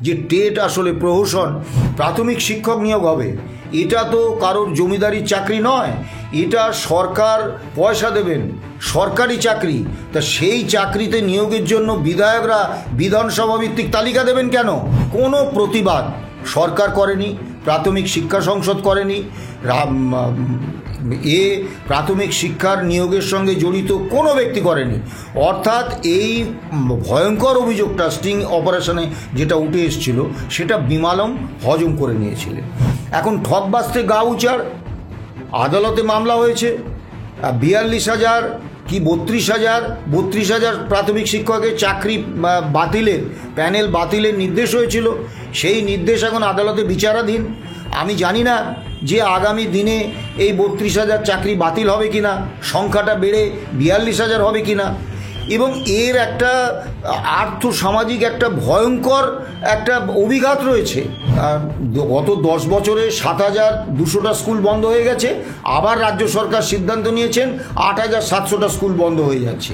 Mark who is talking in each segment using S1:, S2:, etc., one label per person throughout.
S1: যে টেট আসলে প্রহসন প্রাথমিক শিক্ষক নিয়োগ হবে, এটা তো কারোর জমিদারির চাকরি নয়, এটা সরকার পয়সা দেবেন, সরকারি চাকরি। তা সেই চাকরিতে নিয়োগের জন্য বিধায়করা বিধানসভা ভিত্তিক তালিকা দেবেন কেন? কোনো প্রতিবাদ সরকার করেনি, প্রাথমিক শিক্ষা সংসদ করেনি, প্রাথমিক শিক্ষার নিয়োগের সঙ্গে জড়িত কোনো ব্যক্তি করেনি। অর্থাৎ এই ভয়ঙ্কর অভিযোগটা স্টিং অপারেশনে যেটা উঠে এসেছিল সেটা বিমালম হজম করে নিয়েছিলেন। এখন ঠকবাজতে গা উচার, আদালতে মামলা হয়েছে, ৪২,০০০ কি ৩২,০০০ প্রাথমিক শিক্ষকের চাকরি বাতিলের প্যানেল বাতিলের নির্দেশ হয়েছিল। সেই নির্দেশ এখন আদালতে বিচারাধীন। আমি জানি না যে আগামী দিনে এই ৩২,০০০ চাকরি বাতিল হবে কিনা, সংখ্যাটা বেড়ে ৪২,০০০ হবে কিনা, এবং এর একটা আর্থসামাজিক একটা ভয়ঙ্কর একটা অভিঘাত রয়েছে। গত ১০ বছরে ৭,২০০টা স্কুল বন্ধ হয়ে গেছে, আবার রাজ্য সরকার সিদ্ধান্ত নিয়েছেন ৮,৭০০টা স্কুল বন্ধ হয়ে যাচ্ছে।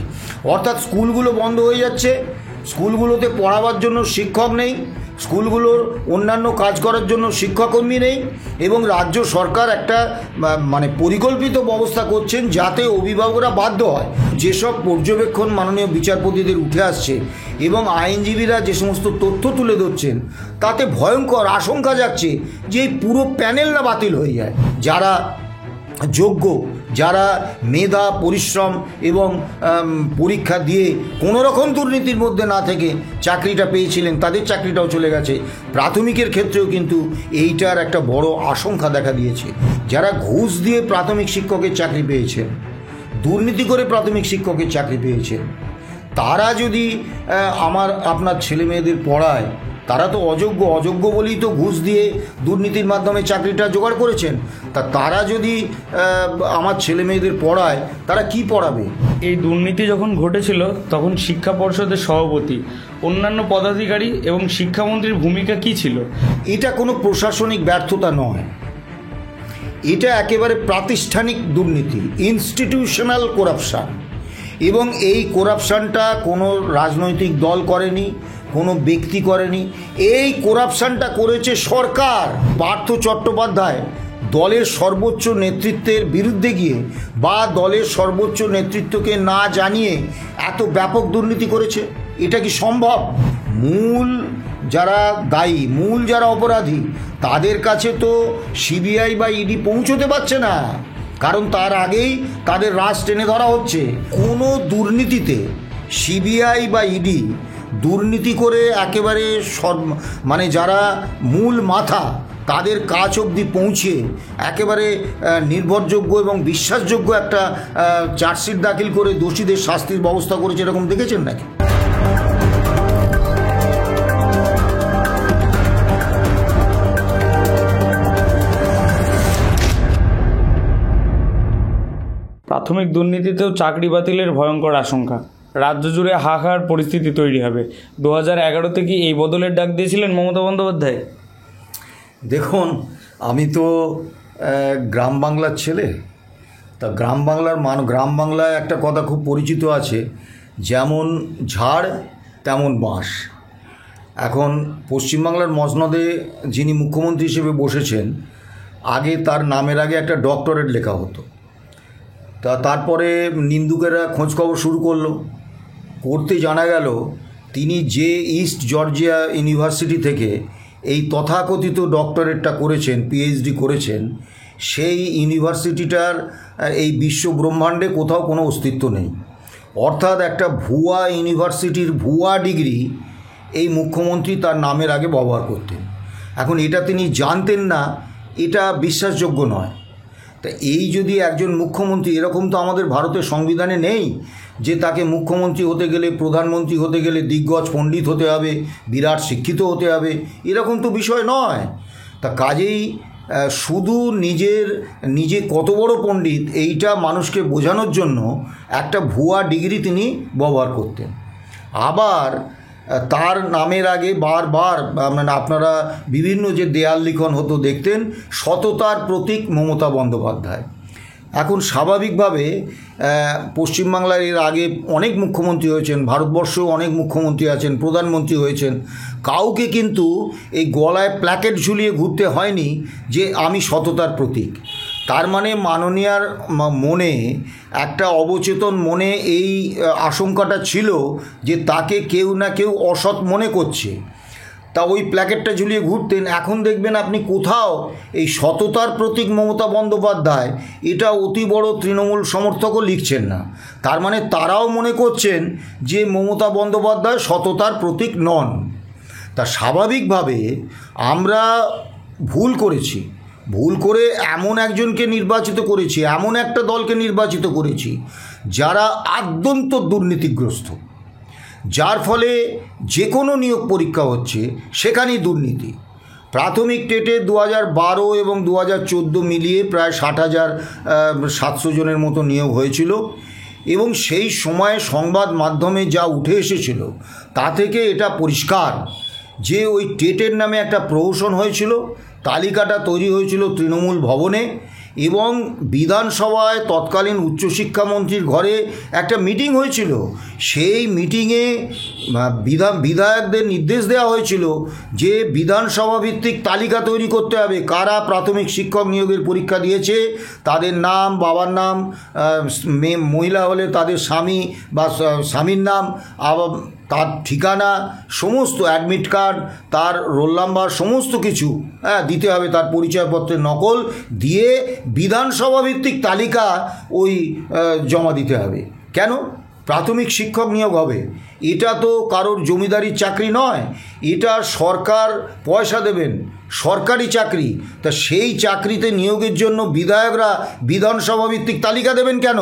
S1: অর্থাৎ স্কুলগুলো বন্ধ হয়ে যাচ্ছে, স্কুলগুলোতে পড়াবার জন্য শিক্ষক নেই, স্কুলগুলোর অন্যান্য কাজ করার জন্য শিক্ষাকর্মী নেই, এবং রাজ্য সরকার একটা পরিকল্পিত ব্যবস্থা করছেন যাতে অভিভাবকরা বাধ্য হয়। যেসব পর্যবেক্ষণ মাননীয় বিচারপতিদের উঠে আসছে এবং আইনজীবীরা যে সমস্ত তথ্য তুলে ধরছেন তাতে ভয়ঙ্কর আশঙ্কা যাচ্ছে যে এই পুরো প্যানেল না বাতিল হয়ে যায়। যারা যোগ্য, যারা মেধা পরিশ্রম এবং পরীক্ষা দিয়ে কোনো রকম দুর্নীতির মধ্যে না থেকে চাকরিটা পেয়েছিলেন তাদের চাকরিটাও চলে গেছে। প্রাথমিকের ক্ষেত্রেও কিন্তু এইটার একটা বড় আশঙ্কা দেখা দিয়েছে। যারা ঘুষ দিয়ে প্রাথমিক শিক্ষকের চাকরি পেয়েছেন, দুর্নীতি করে প্রাথমিক শিক্ষকের চাকরি পেয়েছেন, তারা যদি আপনার ছেলে মেয়েদের পড়ায়, তারা তো অযোগ্য বলেই তো ঘুষ দিয়ে দুর্নীতির মাধ্যমে চাকরিটা জোগাড় করেছেন। তারা যদি আমার ছেলে মেয়েদের পড়ায়, তারা কি পড়াবে?
S2: এই দুর্নীতি যখন ঘটেছিল তখন শিক্ষা পর্ষদের সভাপতি, অন্যান্য পদাধিকারী এবং শিক্ষামন্ত্রীর ভূমিকা কি ছিল?
S1: এটা কোনো প্রশাসনিক ব্যর্থতা নয়, এটা একেবারে প্রাতিষ্ঠানিক দুর্নীতি, ইনস্টিটিউশনাল করাপশান। এবং এই করাপশানটা কোনো রাজনৈতিক দল করেনি, কোনো ব্যক্তি করেনি, এই করাপশানটা করেছে সরকার। পার্থ চট্টোপাধ্যায় দলের সর্বোচ্চ নেতৃত্বের বিরুদ্ধে গিয়ে বা দলের সর্বোচ্চ নেতৃত্বকে না জানিয়ে এত ব্যাপক দুর্নীতি করেছে, এটা কি সম্ভব? মূল যারা দায়ী, মূল যারা অপরাধী, তাদের কাছে তো সিবিআই বা ইডি পৌঁছতে পারছে না, কারণ তার আগেই তাদের রাশ টেনে ধরা হচ্ছে। কোনো দুর্নীতিতে সিবিআই বা ইডি দুর্নীতি করে একেবারে যারা মূল মাথা তাদের কাজ অবধি পৌঁছে একেবারে নির্ভরযোগ্য এবং বিশ্বাসযোগ্য একটা চার্জশিট দাখিল করে দোষীদের শাস্তির ব্যবস্থা করেছে, এরকম দেখেছেন নাকি?
S2: প্রাথমিক দুর্নীতিতেও চাকরি বাতিলের ভয়ঙ্কর আশঙ্কা, রাজ্য জুড়ে হাহাকার পরিস্থিতি তৈরি হবে। 2011-তে কি এই বদলের ডাক দিয়েছিলেন মমতা বন্দ্যোপাধ্যায়?
S1: দেখুন, আমি তো গ্রাম বাংলার ছেলে, তা গ্রাম বাংলায় একটা কথা খুব পরিচিত আছে, যেমন ঝাড় তেমন বাঁশ। এখন পশ্চিমবাংলার মসনদে যিনি মুখ্যমন্ত্রী হিসেবে বসেছেন, আগে তার নামের আগে একটা ডক্টরেট লেখা হতো। তারপরে নিন্দুকেরা খোঁজখবর শুরু করতে জানা গেল তিনি যে ইস্ট জর্জিয়া ইউনিভার্সিটি থেকে এই তথাকথিত ডক্টরেটটা করেছেন, পিএইচডি করেছেন, সেই ইউনিভার্সিটিটার এই বিশ্ব ব্রহ্মাণ্ডে কোথাও কোনো অস্তিত্ব নেই। অর্থাৎ একটা ভুয়া ইউনিভার্সিটির ভুয়া ডিগ্রি এই মুখ্যমন্ত্রী তার নামের আগে ব্যবহার করতেন। এখন এটা তিনি জানতেন না, এটা বিশ্বাসযোগ্য নয়। তা এই যদি একজন মুখ্যমন্ত্রী, এরকম তো আমাদের ভারতের সংবিধানে নেই যে তাকে মুখ্যমন্ত্রী হতে গেলে, প্রধানমন্ত্রী হতে গেলে দিগ্গজ পণ্ডিত হতে হবে, বিরাট শিক্ষিত হতে হবে, এরকম তো বিষয় নয়। তা কাজেই শুধু নিজে কত বড় পণ্ডিত এইটা মানুষকে বোঝানোর জন্য একটা ভুয়া ডিগ্রি তিনি ব্যবহার করতেন। আবার তার নামের আগে বারবার আপনারা বিভিন্ন যে দেয়াল লিখন হতো দেখতেন, সততার প্রতীক মমতা বন্দ্যোপাধ্যায়। এখন স্বাভাবিকভাবে পশ্চিমবাংলার এর আগে অনেক মুখ্যমন্ত্রী হয়েছেন, ভারতবর্ষেও অনেক মুখ্যমন্ত্রী আছেন, প্রধানমন্ত্রী হয়েছেন, কাউকে কিন্তু এই গলায় প্ল্যাকেট ঝুলিয়ে ঘুরতে হয়নি যে আমি সততার প্রতীক। তার মানে মাননীয়ার মনে একটা অবচেতন মনে এই আশঙ্কাটা ছিল যে তাকে কেউ না কেউ অসৎ মনে করছে, তা ওই প্ল্যাকেটটা ঝুলিয়ে ঘুরতেন। এখন দেখবেন আপনি কোথাও এই সততার প্রতীক মমতা বন্দ্যোপাধ্যায় এটা অতি বড় তৃণমূল সমর্থকও লিখছেন না। তার মানে তারাও মনে করছেন যে মমতা বন্দ্যোপাধ্যায় সততার প্রতীক নন। তা স্বাভাবিকভাবে আমরা ভুল করেছি, ভুল করে এমন একজনকে নির্বাচিত করেছি, এমন একটা দলকে নির্বাচিত করেছি যারা আদ্যন্ত দুর্নীতিগ্রস্ত, যার ফলে যে কোনো নিয়োগ পরীক্ষা হচ্ছে সেখানেই দুর্নীতি। প্রাথমিক টেটে 2012 এবং 2014 মিলিয়ে প্রায় 60,700 জনের মতো নিয়োগ হয়েছিল এবং সেই সময়ে সংবাদ মাধ্যমে যা উঠে এসেছিল তা থেকে এটা পরিষ্কার যে ওই টেটের নামে একটা প্রহসন হয়েছিল। তালিকাটা তৈরি হয়েছিল তৃণমূল ভবনে এবং বিধানসভায় তৎকালীন উচ্চশিক্ষামন্ত্রীর ঘরে একটা মিটিং হয়েছিল। সেই মিটিংয়ে বিধায়কদের নির্দেশ দেওয়া হয়েছিল যে বিধানসভা ভিত্তিক তালিকা তৈরি করতে হবে, কারা প্রাথমিক শিক্ষক নিয়োগের পরীক্ষা দিয়েছে, তাদের নাম, বাবার নাম, মহিলা হলে তাদের স্বামী বা স্বামীর নাম, আবার তার ঠিকানা, সমস্ত অ্যাডমিট কার্ড, তার রোল নাম্বার, সমস্ত কিছু দিতে হবে, তার পরিচয়পত্রের নকল দিয়ে বিধানসভা ভিত্তিক তালিকা ওই জমা দিতে হবে। কেন? প্রাথমিক শিক্ষক নিয়োগ হবে, এটা তো কারোর জমিদারির চাকরি নয়, এটা সরকার পয়সা দেবেন, সরকারি চাকরি। তা সেই চাকরিতে নিয়োগের জন্য বিধায়করা বিধানসভা ভিত্তিক তালিকা দেবেন কেন?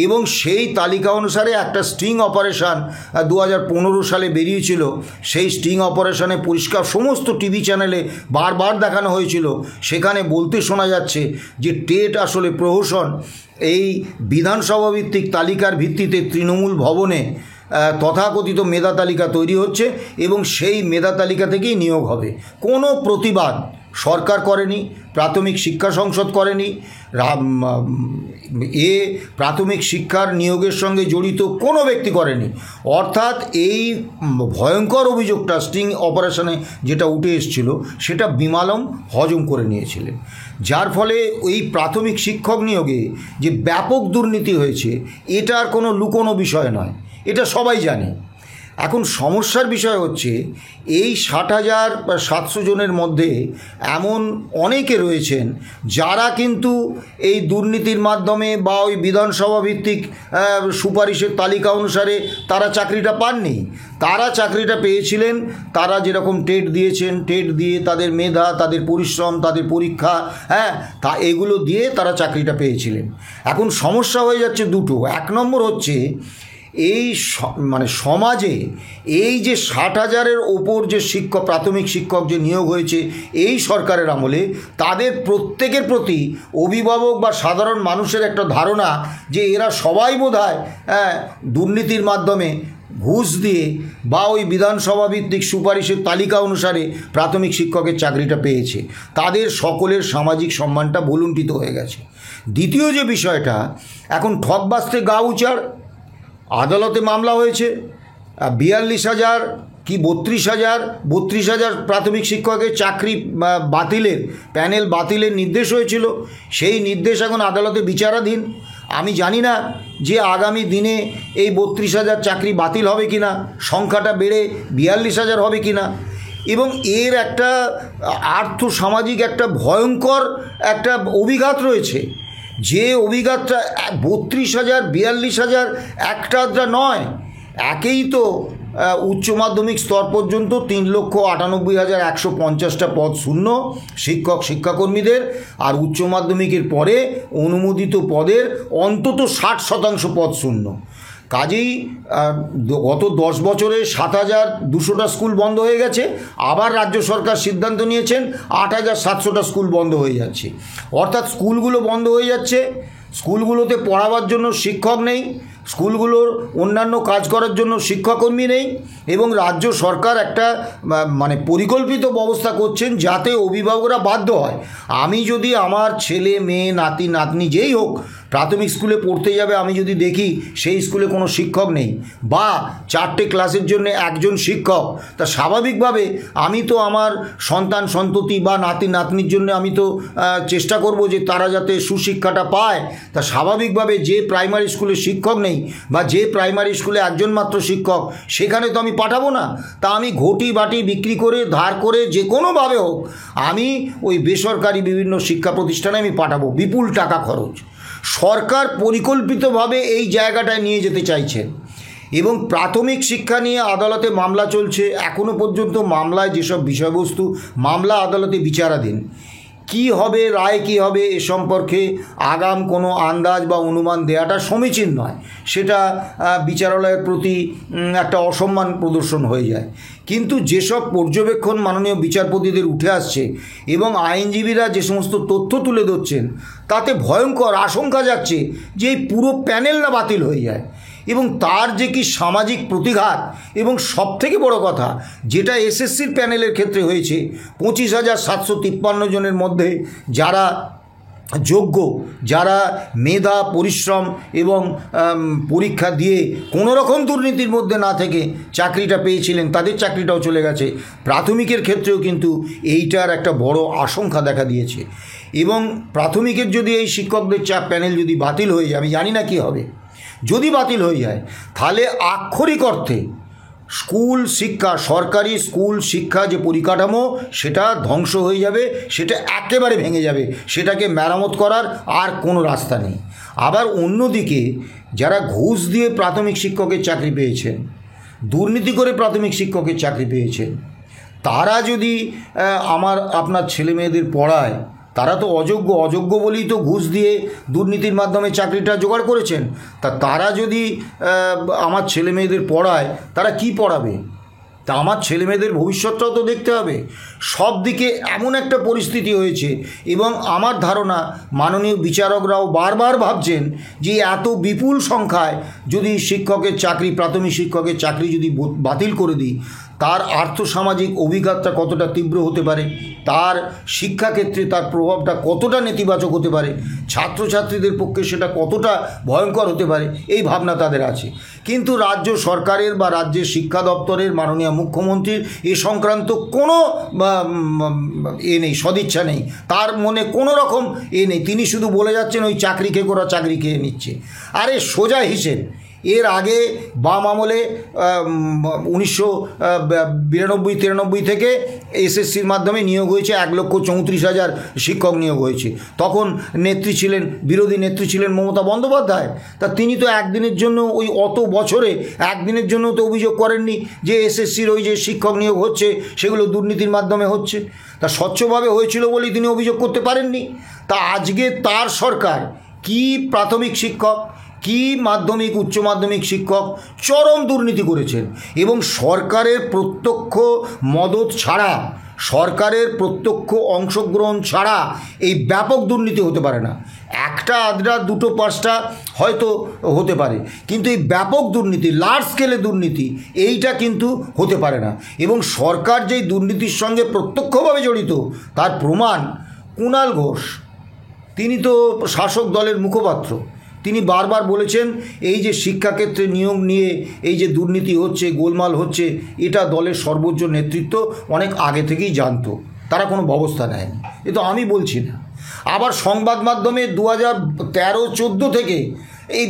S1: এবং সেই তালিকা অনুসারে একটা স্টিং অপারেশান 2015 সালে বেরিয়েছিল। সেই স্টিং অপারেশনে পরিষ্কার সমস্ত টিভি চ্যানেলে বারবার দেখানো হয়েছিল, সেখানে বলতে শোনা যাচ্ছে যে টেট আসলে প্রহসন। এই বিধানসভা ভিত্তিক তালিকার ভিত্তিতে তৃণমূল ভবনে তথাকথিত মেধা তালিকা তৈরি হচ্ছে এবং সেই মেধা তালিকা থেকেই নিয়োগ হবে। কোনো প্রতিবাদ সরকার করেনি, প্রাথমিক শিক্ষা সংসদ করেনি, প্রাথমিক শিক্ষার নিয়োগের সঙ্গে জড়িত কোনো ব্যক্তি করেনি। অর্থাৎ এই ভয়ঙ্কর অভিযোগটা স্টিং অপারেশনে যেটা উঠে এসেছিল সেটা বিমালম হজম করে নিয়েছিলেন, যার ফলে এই প্রাথমিক শিক্ষক নিয়োগে যে ব্যাপক দুর্নীতি হয়েছে এটা আর কোনো লুকোনো বিষয় নয়, এটা সবাই জানে। এখন সমস্যার বিষয় হচ্ছে এই 60,700 জনের মধ্যে এমন অনেকে রয়েছেন যারা কিন্তু এই দুর্নীতির মাধ্যমে বা ওই বিধানসভা ভিত্তিক সুপারিশের তালিকা অনুসারে তারা চাকরিটা পাননি। তারা চাকরিটা পেয়েছিলেন, তারা যেরকম টেট দিয়েছেন, টেট দিয়ে তাদের মেধা, তাদের পরিশ্রম, তাদের পরীক্ষা, তা এগুলো দিয়ে তারা চাকরিটা পেয়েছিলেন। এখন সমস্যা হয়ে যাচ্ছে দুটো। এক নম্বর হচ্ছে এই সমাজে এই যে 60,000-এর ওপর যে শিক্ষক, প্রাথমিক শিক্ষক যে নিয়োগ হয়েছে এই সরকারের আমলে, তাদের প্রত্যেকের প্রতি অভিভাবক বা সাধারণ মানুষের একটা ধারণা যে এরা সবাই বোধহয় দুর্নীতির মাধ্যমে ঘুষ দিয়ে বা ওই বিধানসভা ভিত্তিক সুপারিশের তালিকা অনুসারে প্রাথমিক শিক্ষকের চাকরিটা পেয়েছে। তাদের সকলের সামাজিক সম্মানটা ভুলুণ্ঠিত হয়ে গেছে। দ্বিতীয় যে বিষয়টা, এখন ঠকবাজতে গা উচাড়, আদালতে মামলা হয়েছে, 42,000 কি 32,000 প্রাথমিক শিক্ষকের চাকরি বাতিলের, প্যানেল বাতিলের নির্দেশ হয়েছিল। সেই নির্দেশ এখন আদালতে বিচারাধীন। আমি জানি না যে আগামী দিনে এই 32,000 চাকরি বাতিল হবে কি না, সংখ্যাটা বেড়ে 42,000 হবে কি না। এবং এর একটা আর্থসামাজিক একটা ভয়ঙ্কর একটা অভিঘাত রয়েছে, যে অভিঘাতটা 32,000 42,000 একটা নয়, একেই তো উচ্চ মাধ্যমিক স্তর পর্যন্ত 3,98,150টা পদ শূন্য শিক্ষক শিক্ষাকর্মীদের, আর উচ্চ মাধ্যমিকের পরে অনুমোদিত পদের অন্তত 60% পদ শূন্য। কাজেই গত 10 বছরে 7,200টা স্কুল বন্ধ হয়ে গেছে। আবার রাজ্য সরকার সিদ্ধান্ত নিয়েছেন 8,700টা স্কুল বন্ধ হয়ে যাচ্ছে। অর্থাৎ স্কুলগুলো বন্ধ হয়ে যাচ্ছে, স্কুলগুলোতে পড়াবার জন্য শিক্ষক নেই, স্কুলগুলোর অন্যান্য কাজ করার জন্য শিক্ষাকর্মী নেই, এবং রাজ্য সরকার একটা মানে পরিকল্পিত ব্যবস্থা করছেন যাতে অভিভাবকরা বাধ্য হয়। আমি যদি আমার ছেলে মেয়ে নাতি নাতনি যেই হোক প্রাথমিক স্কুলে পড়তে যাবে, আমি যদি দেখি সেই স্কুলে কোনো শিক্ষক নেই বা 4টে ক্লাসের জন্য একজন শিক্ষক, তা স্বাভাবিকভাবে আমি তো আমার সন্তান সন্ততি বা নাতি নাতনির জন্য আমি তো চেষ্টা করব যে তারা যাতে সুশিক্ষাটা পায়। তা স্বাভাবিকভাবে যে প্রাইমারি স্কুলে শিক্ষক নেই বা যে প্রাইমারি স্কুলে একজন মাত্র শিক্ষক, সেখানে তো আমি পাঠাবো না। তা আমি ঘটি বাটি বিক্রি করে ধার করে যে কোনোভাবে হোক আমি ওই বেসরকারি বিভিন্ন শিক্ষা প্রতিষ্ঠানে আমি পাঠাবো, বিপুল টাকা খরচ। সরকার পরিকল্পিতভাবে এই জায়গাটায় নিয়ে যেতে চাইছেন এবং প্রাথমিক শিক্ষা নিয়ে আদালতে মামলা চলছে। এখনও পর্যন্ত মামলায় যেসব বিষয়বস্তু মামলা আদালতে বিচারাধীন, কি হবে রায় কি হবে এ সম্পর্কে আগাম কোনো আন্দাজ বা অনুমান দেওয়াটা সমীচীন নয়। সেটা বিচারালয়ের প্রতি একটা অসম্মান প্রদর্শন হয়ে যায়। কিন্তু যেসব পর্যবেক্ষণ মাননীয় বিচারপতিদের উঠে আসছে এবং আইনজীবীরা যে সমস্ত তথ্য তুলে ধরছেন, তাতে ভয়ঙ্কর আশঙ্কা যাচ্ছে যে এই পুরো প্যানেল না বাতিল হয়ে যায় এবং তার যে কি সামাজিক প্রতিঘাত। এবং সবথেকে বড় কথা, যেটা এসএসসির প্যানেলের ক্ষেত্রে হয়েছে, 25,753 জনের মধ্যে যারা যোগ্য, যারা মেধা পরিশ্রম এবং পরীক্ষা দিয়ে কোনো রকম দুর্নীতির মধ্যে না থেকে চাকরিটা পেয়েছিলেন, তাদের চাকরিটাও চলে গেছে। প্রাথমিকের ক্ষেত্রেও কিন্তু এইটার একটা বড় আশঙ্কা দেখা দিয়েছে। এবং প্রাথমিকের যদি এই শিক্ষকদের প্যানেল যদি বাতিল হয়ে যায়, আমি জানি না কী হবে। যদি বাতিল হয়ে যায় তাহলে আক্ষরিক অর্থে স্কুল শিক্ষা, সরকারি স্কুল শিক্ষা যে পরিকাঠামো, সেটা ধ্বংস হয়ে যাবে, সেটা একেবারে ভেঙে যাবে, সেটাকে মেরামত করার আর কোনো রাস্তা নেই। আবার অন্যদিকে যারা ঘুষ দিয়ে প্রাথমিক শিক্ষকের চাকরি পেয়েছেন, দুর্নীতি করে প্রাথমিক শিক্ষকের চাকরি পেয়েছেন, তারা যদি আপনার ছেলে মেয়েদের পড়ায়, তারা তো অযোগ্য বলেই তো ঘুষ দিয়ে দুর্নীতির মাধ্যমে চাকরিটা জোগাড় করেছেন। তা তারা যদি আমার ছেলে মেয়েদের পড়ায়, তারা কি পড়াবে? তা আমার ছেলে মেয়েদের ভবিষ্যৎটাও তো দেখতে হবে। সব দিকে এমন একটা পরিস্থিতি হয়েছে এবং আমার ধারণা মাননীয় বিচারকরাও বারবার ভাবছেন যে এত বিপুল সংখ্যায় যদি শিক্ষকের চাকরি, প্রাথমিক শিক্ষকের চাকরি যদি বাতিল করে দিই, তার আর্থসামাজিক অভিঘাতটা কতটা তীব্র হতে পারে, তার শিক্ষাক্ষেত্রে তার প্রভাবটা কতটা নেতিবাচক হতে পারে, ছাত্রছাত্রীদের পক্ষে সেটা কতটা ভয়ঙ্কর হতে পারে, এই ভাবনা তাদের আছে। কিন্তু রাজ্য সরকারের বা রাজ্যের শিক্ষা দপ্তরের মাননীয় মুখ্যমন্ত্রীর এ সংক্রান্ত কোনো নেই, সদিচ্ছা নেই, তার মনে কোনো রকম নেই। তিনি শুধু বলে যাচ্ছেন ওই চাকরি খেয়ে ওরা চাকরি খেয়ে নিচ্ছে। আরে সোজা হিসেব, এর আগে বাম আমলে 1992-93 থেকে এসএসসির মাধ্যমে নিয়োগ হয়েছে 1,34,000 শিক্ষক নিয়োগ হয়েছে। তখন নেত্রী ছিলেন, বিরোধী নেত্রী ছিলেন মমতা বন্দ্যোপাধ্যায়। তা তিনি তো একদিনের জন্য, ওই অত বছরে একদিনের জন্য তো অভিযোগ করেননি যে এসএসসির ওই যে শিক্ষক নিয়োগ হচ্ছে সেগুলো দুর্নীতির মাধ্যমে হচ্ছে। তা স্বচ্ছভাবে হয়েছিল বলেই তিনি অভিযোগ করতে পারেননি। তা আজকে তার সরকার কি প্রাথমিক শিক্ষক, কি মাধ্যমিক উচ্চ মাধ্যমিক শিক্ষক চরম দুর্নীতি করেছেন এবং সরকারের প্রত্যক্ষ মদত ছাড়া, সরকারের প্রত্যক্ষ অংশগ্রহণ ছাড়া এই ব্যাপক দুর্নীতি হতে পারে না। একটা আধটা দুটো পাঁচটা হয়তো হতে পারে, কিন্তু এই ব্যাপক দুর্নীতি, লার্জ স্কেলে দুর্নীতি, এইটা কিন্তু হতে পারে না। এবং সরকার যেই দুর্নীতির সঙ্গে প্রত্যক্ষভাবে জড়িত তার প্রমাণ কুণাল ঘোষ, তিনি তো শাসক দলের মুখপাত্র। তিনি বারবার বলেছেন এই যে শিক্ষাক্ষেত্রে নিয়োগ নিয়ে এই যে দুর্নীতি হচ্ছে, গোলমাল হচ্ছে, এটা দলের সর্বোচ্চ নেতৃত্ব অনেক আগে থেকেই জানতো, তারা কোনো ব্যবস্থা নেয়নি। এ তো আমি বলছি না। আবার সংবাদ মাধ্যমে 2013-14 থেকে এই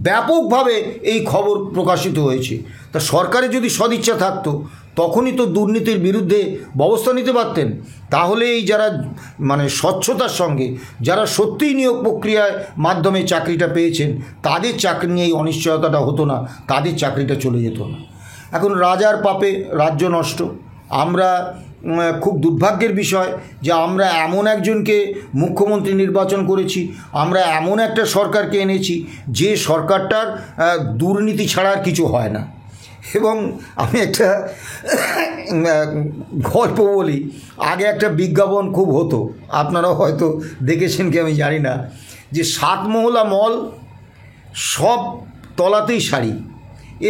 S1: ব্যাপকভাবে এই খবর প্রকাশিত হয়েছে। তা সরকারের যদি সদিচ্ছা থাকতো তখনই তো দুর্নীতির বিরুদ্ধে ব্যবস্থা নিতে পারতেন। তাহলে এই যারা স্বচ্ছতার সঙ্গে যারা সত্যিই নিয়োগ প্রক্রিয়ার মাধ্যমে চাকরিটা পেয়েছেন, তাদের চাকরি নিয়ে এই অনিশ্চয়তাটা হতো না, তাদের চাকরিটা চলে যেত না। এখন রাজার পাপে রাজ্য নষ্ট। আমরা খুব দুর্ভাগ্যের বিষয় যে আমরা এমন একজনকে মুখ্যমন্ত্রী নির্বাচন করেছি, আমরা এমন একটা সরকারকে এনেছি যে সরকারটার দুর্নীতি ছাড়া আর কিছু হয় না। এবং আমি একটা গল্প বলি। আগে একটা বিজ্ঞাপন খুব হতো, আপনারাও হয়তো দেখেছেন কি আমি জানি না, যে 7 মহলা মল, সব তলাতেই শাড়ি,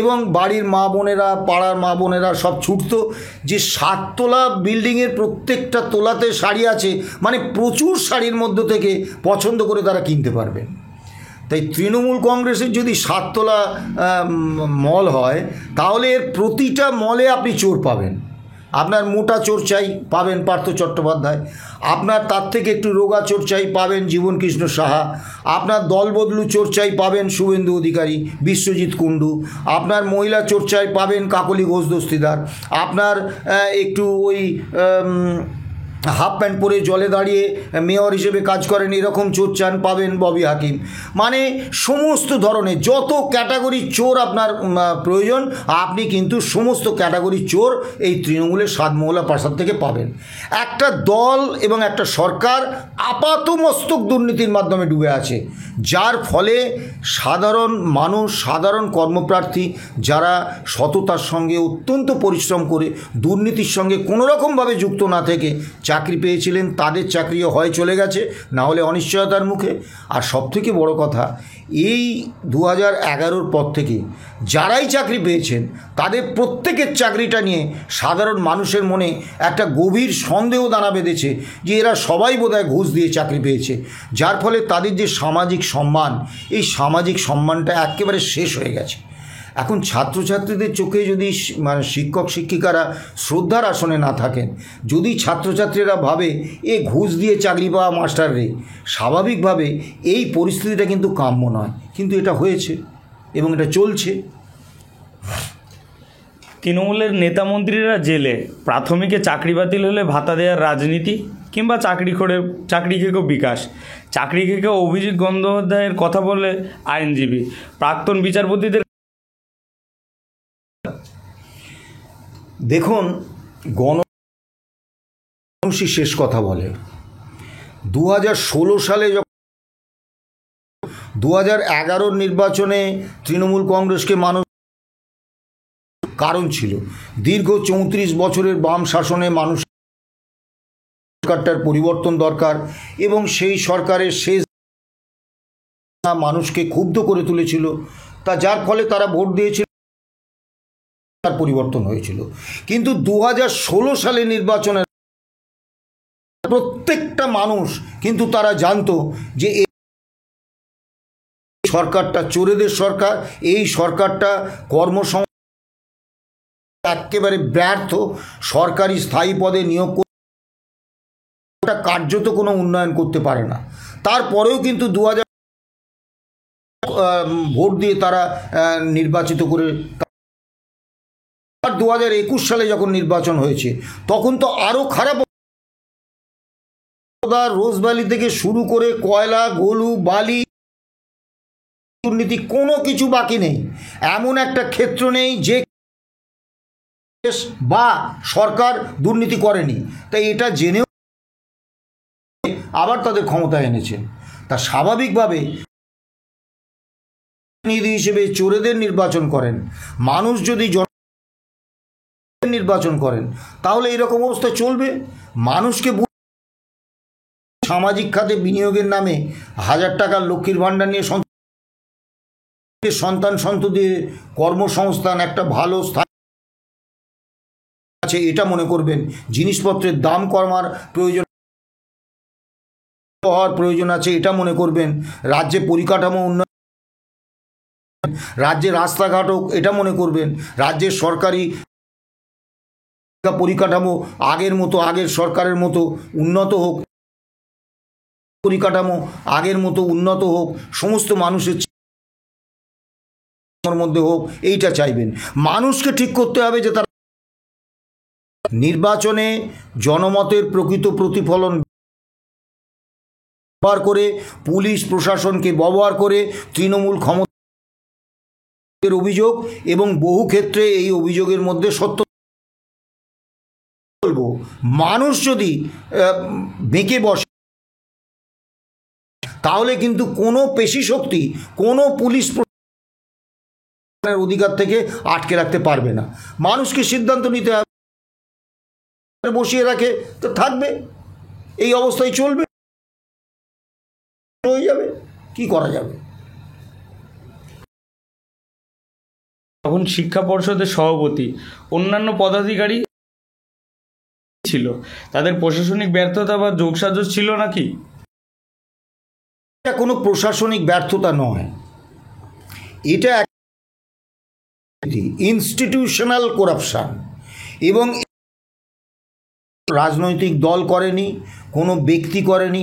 S1: এবং বাড়ির মা বোনেরা, পাড়ার মা বোনেরা সব ছুটতো যে 7 তলা বিল্ডিংয়ের প্রত্যেকটা তোলাতে শাড়ি আছে, মানে প্রচুর শাড়ির মধ্য থেকে পছন্দ করে তারা কিনতে পারবেন। তাই তৃণমূল কংগ্রেসের যদি 7 তলা মল হয়, তাহলে এর প্রতিটা মলে আপনি চোর পাবেন। আপনার মোটা চোর চাই, পাবেন পার্থ চট্টোপাধ্যায়। আপনার তার থেকে একটু রোগা চোর চাই, পাবেন জীবনকৃষ্ণ সাহা। আপনার দলবদলু চোর চাই, পাবেন শুভেন্দু অধিকারী, বিশ্বজিৎ কুণ্ডু। আপনার মহিলা চোর চাই, পাবেন কাকলি ঘোষ দস্তিদার। আপনার একটু ওই হাফ প্যান্ট পরে জলে দাঁড়িয়ে মেয়র হিসেবে কাজ করেন, এরকম চোর চান, পাবেন ববি হাকিম। মানে সমস্ত ধরনের যত ক্যাটাগরির চোর আপনার প্রয়োজন, আপনি কিন্তু সমস্ত ক্যাটাগরির চোর এই তৃণমূলের 7 মহলা প্রাসাদ থেকে পাবেন। একটা দল এবং একটা সরকার আপাতমস্তক দুর্নীতির মাধ্যমে ডুবে আছে, যার ফলে সাধারণ মানুষ, সাধারণ কর্মপ্রার্থী যারা সততার সঙ্গে অত্যন্ত পরিশ্রম করে দুর্নীতির সঙ্গে কোনোরকমভাবে যুক্ত না থেকে চাকরি পেয়েছিলেন, তাদের চাকরিও হয় চলে গেছে, না হলে অনিশ্চয়তার মুখে। আর সবথেকে বড় কথা, এই 2011-র পর থেকে যারাই চাকরি পেয়েছেন, তাদের প্রত্যেকের চাকরিটা নিয়ে সাধারণ মানুষের মনে একটা গভীর সন্দেহ দানা বেঁধেছে যে এরা সবাই বোধহয় ঘুষ দিয়ে চাকরি পেয়েছে, যার ফলে তাদের যে সামাজিক সম্মান, এই সামাজিক সম্মানটা একেবারে শেষ হয়ে গেছে। এখন ছাত্রছাত্রীদের চোখে যদি মানে শিক্ষক শিক্ষিকারা শ্রদ্ধার আসনে না থাকেন, যদি ছাত্রছাত্রীরা ভাবে এ ঘুষ দিয়ে চাকরি পাওয়া মাস্টার রে, স্বাভাবিকভাবে এই পরিস্থিতিটা কিন্তু কাম্য নয়। কিন্তু এটা হয়েছে এবং এটা চলছে।
S2: তৃণমূলের নেতামন্ত্রীরা জেলে, প্রাথমিকে চাকরি বাতিল হলে ভাতা দেওয়ার রাজনীতি, কিংবা চাকরি খেকো বিকাশ, চাকরি খেকো অভিজিৎ গঙ্গোপাধ্যায়ের কথা বলে আইনজীবী, প্রাক্তন বিচারপতিদের।
S1: দেখুন, গণমানুষই শেষ কথা বলে। 2016 সালে যখন 2011-র নির্বাচনে তৃণমূল কংগ্রেসকে মানুষ, কারণ ছিল দীর্ঘ 34 বছরের বাম শাসনে মানুষ সরকারটার পরিবর্তন দরকার, এবং সেই সরকারের শেষ মানুষকে ক্ষুব্ধ করে তুলেছিল, তা যার ফলে তারা ভোট দিয়েছিল, তার পরিবর্তন হয়েছিল। কিন্তু 2016 সালে নির্বাচনের প্রত্যেকটা মানুষ কিন্তু তারা জানতো যে এই সরকারটা চোরেদের সরকার, এই সরকারটা কর্মসংস্থান একেবারে ব্যর্থ, সরকারি স্থায়ী পদে নিয়োগ করে কার্যত কোনো উন্নয়ন করতে পারে না। তারপরেও কিন্তু 2000 ভোট দিয়ে তারা নির্বাচিত করে। 2021 সালে যখন নির্বাচন হয়েছে, তখন তো আরও খারাপ। রোজভ্যালি থেকে শুরু করে কয়লা, গলু, বালি, দুর্নীতি, কোনো কিছু বাকি নেই। এমন একটা ক্ষেত্র নেই যে বা সরকার দুর্নীতি করেনি। তাই এটা জেনেও আবার তাদের ক্ষমতায় এনেছেন। তা স্বাভাবিকভাবে প্রতিনিধি হিসেবে চোরেদের নির্বাচন করেন, মানুষ যদি নির্বাচন করেন, তাহলে এরকম অবস্থা চলবে। মানুষকে সামাজিক খাতে বিনিয়োগের নামে 1000 টাকার লক্ষ্মীর ভাণ্ডার নিয়ে সন্তান সন্ততির কর্মসংস্থান একটা ভালো স্থান আছে এটা মনে করবেন, জিনিসপত্রের দাম কমার প্রয়োজন আছে এটা মনে করবেন, রাজ্যে পরিকাঠামো উন্নয়ন, রাজ্যে রাস্তাঘাট হোক এটা মনে করবেন, রাজ্যের সরকারি পরিকাঠামো আগের মতো, আগের সরকারের মতো উন্নত হোক, পরিকাঠামো আগের মতো উন্নত হোক, সমস্ত মানুষের মধ্যে হোক, এইটা চাইবেন। মানুষকে ঠিক করতে হবে যে তারা নির্বাচনে জনমতের প্রকৃত প্রতিফলন ব্যবহার করে, পুলিশ প্রশাসনকে ব্যবহার করে তৃণমূল ক্ষমতার অভিযোগ, এবং বহু ক্ষেত্রে এই অভিযোগের মধ্যে সত্য বলবো, মানুষ যদি বেঁকে বসে তাহলে কিন্তু কোনো পেশি শক্তি, কোনো পুলিশ অধিকার থেকে আটকে রাখতে পারবে না। মানুষকে সিদ্ধান্ত নিতে হবে, বসিয়ে রাখে তো থাকবে, এই অবস্থায় চলবে, হয়ে যাবে। কি করা যাবে?
S2: তখন শিক্ষা পর্ষদের সভাপতি অন্যান্য পদাধিকারী ছিল, তাদের প্রশাসনিক ব্যর্থতা বা যোগসাজশ ছিল নাকি?
S1: এটা কোনো প্রশাসনিক ব্যর্থতা নয়, এটা ইনস্টিটিউশনাল করাপশন। এবং রাজনৈতিক দল করেনি, কোনো ব্যক্তি করেনি,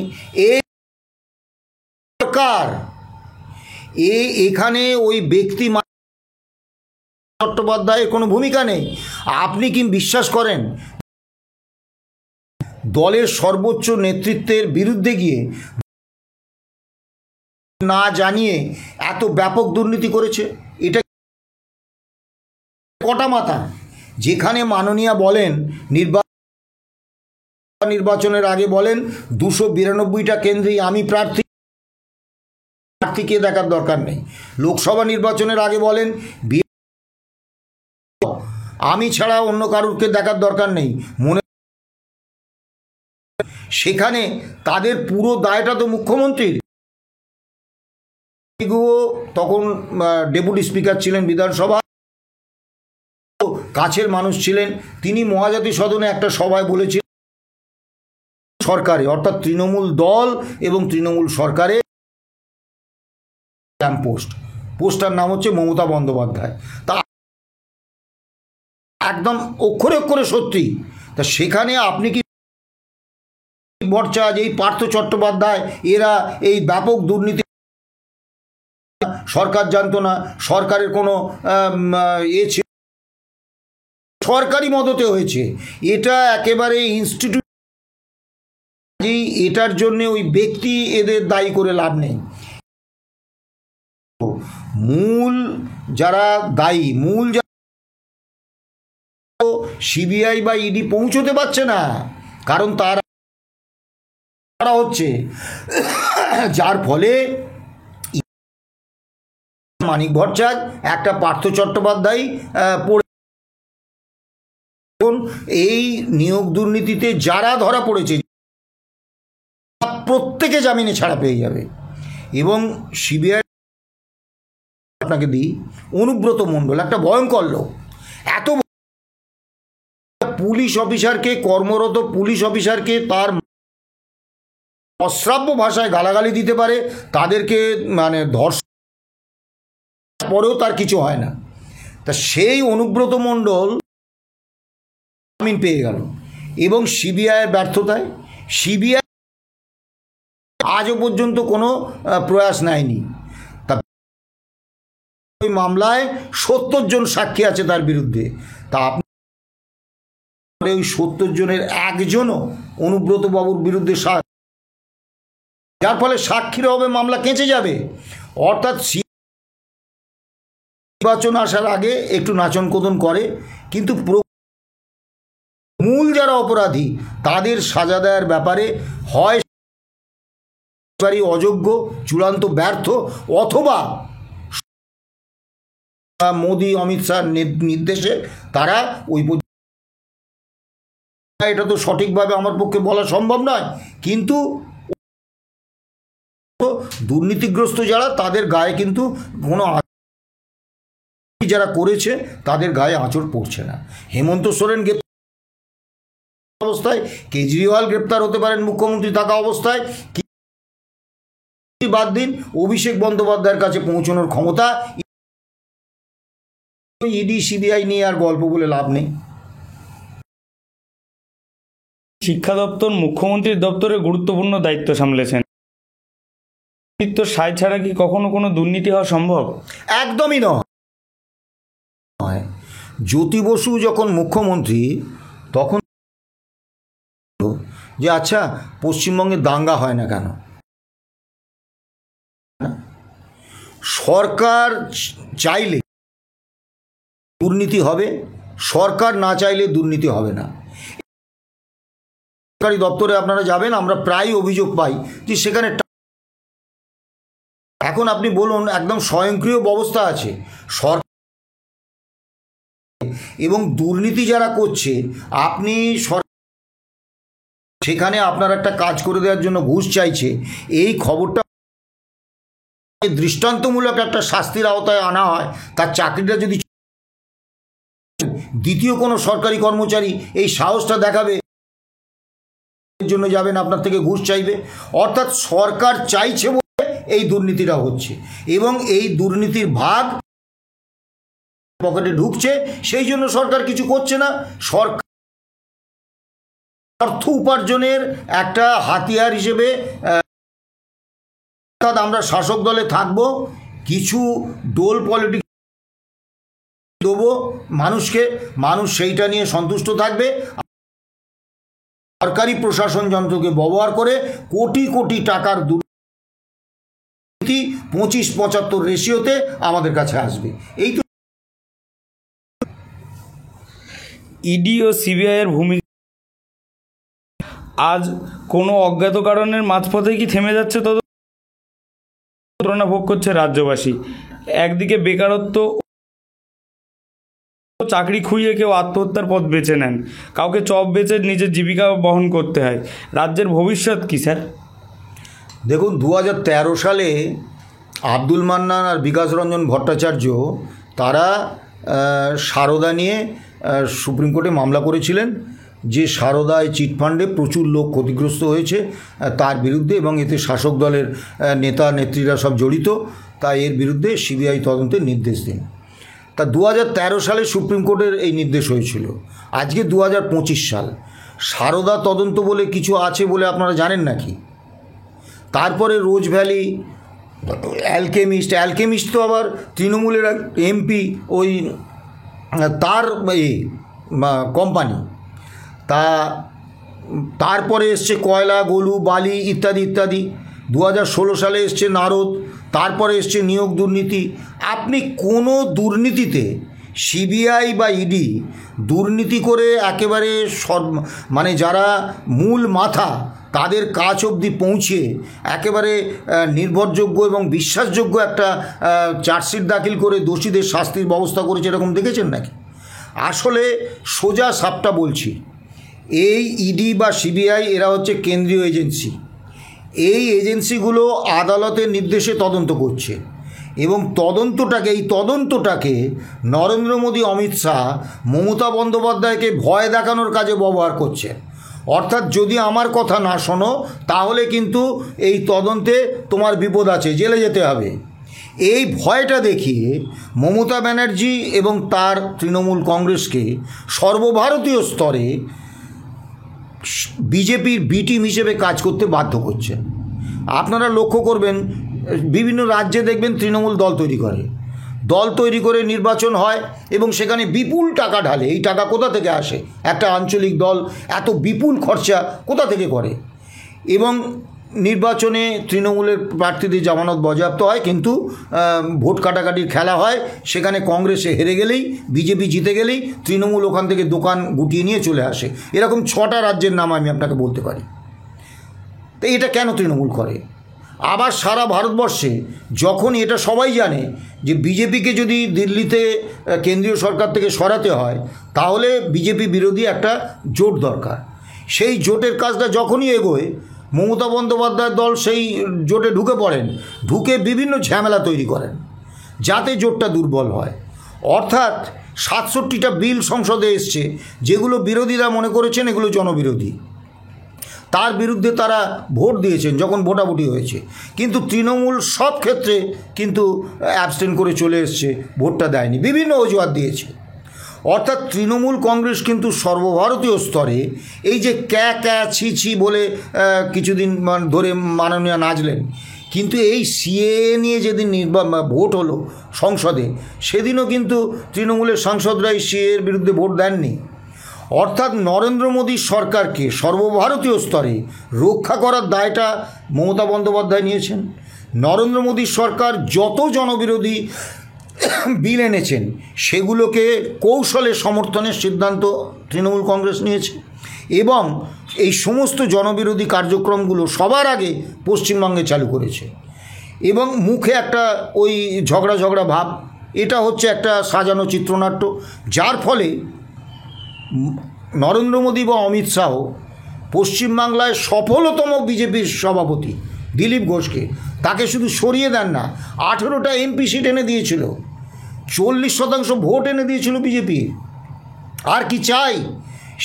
S1: এই সরকার। এখানে ওই ব্যক্তি চট্টোপাধ্যায়ের কোনো ভূমিকা নেই। আপনি কি বিশ্বাস করেন দলের সর্বোচ্চ নেতৃত্বের বিরুদ্ধে গিয়ে না জানিয়ে এত ব্যাপক দুর্নীতি করেছে? এটা কটা মাথা? যেখানে মাননীয়া বলেন নির্বাচনের আগে বলেন 292টা কেন্দ্রেই আমি প্রার্থীকে দেখার দরকার নেই। লোকসভা নির্বাচনের আগে বলেন আমি ছাড়া অন্য কারুরকে দেখার দরকার নেই। সেখানে তাদের পুরো দায়টা তো মুখ্যমন্ত্রীর। তখন ডেপুটি স্পিকার ছিলেন বিধানসভা, কাছের মানুষ ছিলেন। তিনি মহাজাতি সদনে একটা সভায় বলেছিলেন সরকারে, অর্থাৎ তৃণমূল দল এবং তৃণমূল সরকারে পোস্টার নাম হচ্ছে মমতা বন্দ্যোপাধ্যায়। তা একদম অক্ষরে অক্ষরে সত্যি। তা সেখানে আপনি কি ভট্টাচার্য, এই পার্থ চট্টোপাধ্যায়, এরা এই ব্যাপক দুর্নীতি সরকার জানতো না, সরকারের কোনো ছিল, সরকারি মদতে হয়েছে, এটা একেবারে ইনস্টিটিউট। এটার জন্য ওই ব্যক্তি এদের দায়ী করে লাভ নেই। মূল যারা দায়ী, সিবিআই বা ইডি পৌঁছতে পারছে না, কারণ তারা হচ্ছে, যার ফলে মানিক ভট্টাচার্য একটা পার্থ চট্টোপাধ্যায় পড়ে। এই নিয়োগ দুর্নীতিতে যারা ধরা পড়েছে প্রত্যেকে জামিনে ছাড়া পেয়ে যাবে। এবং সিবিআই আপনাকে দিই, অনুব্রত মণ্ডল একটা ভয়ঙ্কর লোক। এত পুলিশ অফিসারকে, কর্মরত পুলিশ অফিসারকে তার অশ্রাব্য ভাষায় গালাগালি দিতে পারে, তাদেরকে মানে ধর্ষণ পরেও তার কিছু হয় না। তা সেই অনুব্রত মণ্ডল জামিন পেয়ে গেল। এবং সিবিআইয়ের ব্যর্থতায় সিবিআই আজও পর্যন্ত কোনো প্রয়াস নেয়নি। তা ওই মামলায় 70 জন সাক্ষী আছে তার বিরুদ্ধে। তা আপনি ওই 70 জনের একজনও অনুব্রত বাবুর বিরুদ্ধে, যার ফলে সাক্ষীরা হবে, মামলা কেঁচে যাবে। অর্থাৎ নির্বাচন আসার আগে একটু নাচনকোদন করে, কিন্তু মূল যারা অপরাধী তাদের সাজা দেওয়ার ব্যাপারে হয় অযোগ্য, চূড়ান্ত ব্যর্থ, অথবা মোদি অমিত শাহর নির্দেশে তারা ওই, এটা তো সঠিকভাবে আমার পক্ষে বলা সম্ভব নয়, কিন্তু দুর্নীতিগ্রস্ত যারা তাদের গায়ে কিন্তু কোনো, যারা করেছে তাদের গায়ে আঁচড় পড়ছে না। হেমন্ত সোরেন গ্রেপ্তার অবস্থায়, কেজরিওয়াল গ্রেপ্তার হতে পারেন মুখ্যমন্ত্রী থাকা অবস্থায়, বাদ দিন অভিষেক বন্দ্যোপাধ্যায়ের কাছে পৌঁছানোর ক্ষমতা। ইডি সিবিআই নিয়ে আর গল্প বলে লাভ নেই।
S2: শিক্ষা দপ্তর মুখ্যমন্ত্রীর দপ্তরে গুরুত্বপূর্ণ দায়িত্ব সামলেছেন। সাই ছাড়া কি কখনো কোনো দুর্নীতি হওয়া সম্ভব?
S1: একদমই নয়। জ্যোতি বসু যখন মুখ্যমন্ত্রী তখন যে আচ্ছা পশ্চিমবঙ্গে দাঙ্গা হয় না কেন? সরকার চাইলে দুর্নীতি হবে, সরকার না চাইলে দুর্নীতি হবে না। সরকারি দপ্তরে আপনারা যাবেন, আমরা প্রায় অভিযোগ পাই যে সেখানে, এখন আপনি বলুন একদম স্বয়ংক্রিয় ব্যবস্থা আছে সরকার, এবং দুর্নীতি যারা করছে আপনি সেখানে আপনার একটা কাজ করে দেওয়ার জন্য ঘুষ চাইছে, এই খবরটা দৃষ্টান্তমূলক একটা শাস্তির আওতায় আনা হয়, তার চাকরিটা যদি দ্বিতীয় কোনো সরকারি কর্মচারী এই সাহসটা দেখাবে, এর জন্য যাবেন, আপনার থেকে ঘুষ চাইবে। অর্থাৎ সরকার চাইছে বলে এই দুর্নীতিটা হচ্ছে, এবং এই দুর্নীতির ভাগ পকেটে ঢুকছে, সেই জন্য সরকার কিছু করছে না। সরকার অর্থ উপার্জনের একটা হাতিয়ার হিসেবে আমরা শাসক দলে থাকব, কিছু ডোল পলিটিক্স দেবো মানুষকে, মানুষ সেইটা নিয়ে সন্তুষ্ট থাকবে। সরকারি প্রশাসন যন্ত্রকে ব্যবহার করে কোটি কোটি টাকার দুর্নীতি 25-75 রেশিওতে আমাদের কাছে আসবে। এই তো
S2: ইডি ও সিবিআইয়ের ভূমিকা আজ কোনো অজ্ঞাত কারণের মাঝপথে কি থেমে যাচ্ছে? যন্ত্রণা ভোগ করছে রাজ্যবাসী। একদিকে বেকারত্ব, চাকরি খুইয়ে কেউ আত্মহত্যার পথ বেছে নেন, কাউকে চপ বেচে নিজের জীবিকা বহন করতে হয়। রাজ্যের ভবিষ্যৎ কী স্যার?
S1: দেখুন, 2013 সালে আব্দুল মান্নান আর বিকাশ রঞ্জন ভট্টাচার্য তারা সারদা নিয়ে সুপ্রিম কোর্টে মামলা করেছিলেন, যে সারদায় চিটফান্ডে প্রচুর লোক ক্ষতিগ্রস্ত হয়েছে তার বিরুদ্ধে, এবং এতে শাসক দলের নেতা নেত্রীরা সব জড়িত, তাই এর বিরুদ্ধে সিবিআই তদন্তের নির্দেশ দিন। তা 2013 সালে সুপ্রিম কোর্টের এই নির্দেশ হয়েছিল। আজকে 2025 সাল, সারদা তদন্ত বলে কিছু আছে বলে আপনারা জানেন নাকি? তারপরে রোজ ভ্যালি, অ্যালকেমিস্ট তো আবার তৃণমূলের এমপি, ওই তার কোম্পানি। তারপরে এসছে কয়লা, গলু, বালি ইত্যাদি ইত্যাদি। 2016 সালে এসছে নারদ, তারপরে এসছে নিয়োগ দুর্নীতি। আপনি কোনো দুর্নীতিতে সিবিআই বা ইডি দুর্নীতি করে একেবারে মানে যারা মূল মাথা তাদের কাজ অবধি পৌঁছে একেবারে নির্ভরযোগ্য এবং বিশ্বাসযোগ্য একটা চার্জশিট দাখিল করে দোষীদের শাস্তির ব্যবস্থা করেছে, এরকম দেখেছেন নাকি? আসলে সোজা সাপটা বলছি, এই ইডি বা সিবিআই এরা হচ্ছে কেন্দ্রীয় এজেন্সি। এই এজেন্সিগুলো আদালতের নির্দেশে তদন্ত করছে, এবং এই তদন্তটাকে নরেন্দ্র মোদী, অমিত শাহ, মমতা বন্দ্যোপাধ্যায়কে ভয় দেখানোর কাজে ব্যবহার করছে। অর্থাৎ যদি আমার কথা না শোনো তাহলে কিন্তু এই তদন্তে তোমার বিপদ আছে, জেলে যেতে হবে। এই ভয়টা দেখিয়ে মমতা ব্যানার্জি এবং তার তৃণমূল কংগ্রেসকে সর্বভারতীয় স্তরে বিজেপির বি টিম হিসেবে কাজ করতে বাধ্য করছে। আপনারা লক্ষ্য করবেন, বিভিন্ন রাজ্যে দেখবেন তৃণমূল দল তৈরি করে নির্বাচন হয়, এবং সেখানে বিপুল টাকা ঢালে। এই টাকা কোথা থেকে আসে? একটা আঞ্চলিক দল এত বিপুল খরচা কোথা থেকে করে? এবং নির্বাচনে তৃণমূলের প্রার্থীদের জামানত বাজেয়াপ্ত হয়, কিন্তু ভোট কাটাকাটির খেলা হয়। সেখানে কংগ্রেসে হেরে গেলেই, বিজেপি জিতে গেলেই তৃণমূল ওখান থেকে দোকান গুটিয়ে নিয়ে চলে আসে। এরকম 6টা রাজ্যের নাম আমি আপনাকে বলতে পারি। তো এটা কেন তৃণমূল করে? আবার সারা ভারতবর্ষে যখন এটা সবাই জানে যে বিজেপিকে যদি দিল্লিতে কেন্দ্রীয় সরকার থেকে সরাতে হয় তাহলে বিজেপি বিরোধী একটা জোট দরকার। সেই জোটের কাজটা যখনই এগোয়, মমতা বন্দ্যোপাধ্যায়ের দল সেই জোটে ঢুকে বিভিন্ন ঝামেলা তৈরি করেন যাতে জোটটা দুর্বল হয়। অর্থাৎ 67টা বিল সংসদে এসছে যেগুলো বিরোধীরা মনে করেছেন এগুলো জনবিরোধী, তার বিরুদ্ধে তারা ভোট দিয়েছেন যখন ভোটাভুটি হয়েছে, কিন্তু তৃণমূল সব ক্ষেত্রে কিন্তু অ্যাবস্টেন করে চলে এসছে, ভোটটা দেয়নি, বিভিন্ন অজুহাত দিয়েছে। অর্থাৎ তৃণমূল কংগ্রেস কিন্তু সর্বভারতীয় স্তরে এই যে ক্যা ছি বলে কিছুদিন ধরে মাননীয় নাচলেন, কিন্তু এই সিএ নিয়ে যেদিন ভোট হলো সংসদে, সেদিনও কিন্তু তৃণমূলের সাংসদরা এই সিএর বিরুদ্ধে ভোট দেননি। অর্থাৎ নরেন্দ্র মোদী সরকারকে সর্বভারতীয় স্তরে রক্ষা করার দায়টা মমতা বন্দ্যোপাধ্যায় নিয়েছেন। নরেন্দ্র মোদী সরকার যত জনবিরোধী বিল এনেছেন সেগুলোকে কৌশলে সমর্থনের সিদ্ধান্ত তৃণমূল কংগ্রেস নিয়েছে, এবং এই সমস্ত জনবিরোধী কার্যক্রমগুলো সবার আগে পশ্চিমবঙ্গে চালু করেছে। এবং মুখে একটা ওই ঝগড়া ভাব, এটা হচ্ছে একটা সাজানো চিত্রনাট্য, যার ফলে নরেন্দ্র মোদী বা অমিত শাহ পশ্চিমবাংলায় সফলতম বিজেপির সভাপতি দিলীপ ঘোষকে তাকে শুধু সরিয়ে দেন না, 18টা এমপি সিট এনে দিয়েছিল, 40% ভোট এনে দিয়েছিল বিজেপি। আর কি চাই?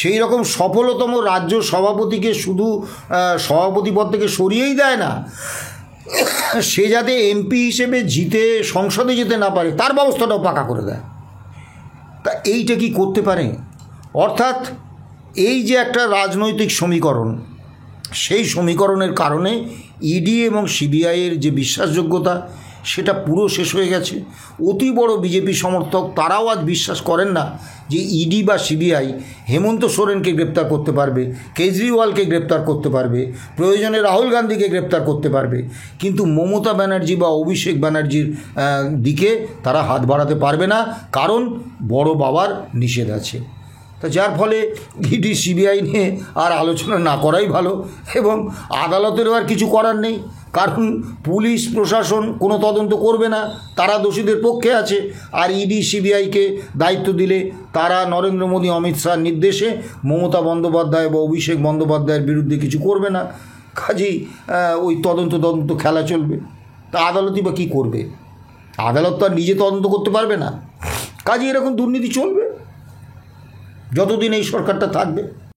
S1: সেই রকম সফলতম রাজ্য সভাপতিকে শুধু সভাপতি পদ থেকে সরিয়েই দেয় না, সে যাতে এমপি হিসেবে জিতে সংসদে যেতে না পারে তার ব্যবস্থাটাও পাকা করে দেয়। তা এইটা কি করতে পারে? অর্থাৎ এই যে একটা রাজনৈতিক সমীকরণ, সেই সমীকরণের কারণে ইডি এবং সিবিআইয়ের যে বিশ্বাসযোগ্যতা সেটা পুরো শেষ হয়ে গেছে। অতি বড় বিজেপি সমর্থক তারাও আজ বিশ্বাস করেন না যে ইডি বা সিবিআই হেমন্ত সোরেনকে গ্রেপ্তার করতে পারবে, কেজরিওয়ালকে গ্রেপ্তার করতে পারবে, প্রয়োজনে রাহুল গান্ধীকে গ্রেপ্তার করতে পারবে, কিন্তু মমতা ব্যানার্জি বা অভিষেক ব্যানার্জির দিকে তারা হাত বাড়াতে পারবে না, কারণ বড় বাবার নিষেধ আছে। তা যার ফলে ইডি সিবিআই নিয়ে আর আলোচনা না করাই ভালো, এবং আদালতেরও আর কিছু করার নেই, কারণ পুলিশ প্রশাসন কোনো তদন্ত করবে না, তারা দোষীদের পক্ষে আছে। আর ইডি সিবিআইকে দায়িত্ব দিলে তারা নরেন্দ্র মোদী অমিত শাহর নির্দেশে মমতা বন্দ্যোপাধ্যায় বা অভিষেক বন্দ্যোপাধ্যায়ের বিরুদ্ধে কিছু করবে না, কাজেই ওই তদন্ত খেলা চলবে। তা আদালতই বা কী করবে? আদালত তো আর নিজে তদন্ত করতে পারবে না, কাজেই এরকম দুর্নীতি চলবে যতদিন এই সরকারটা থাকবে।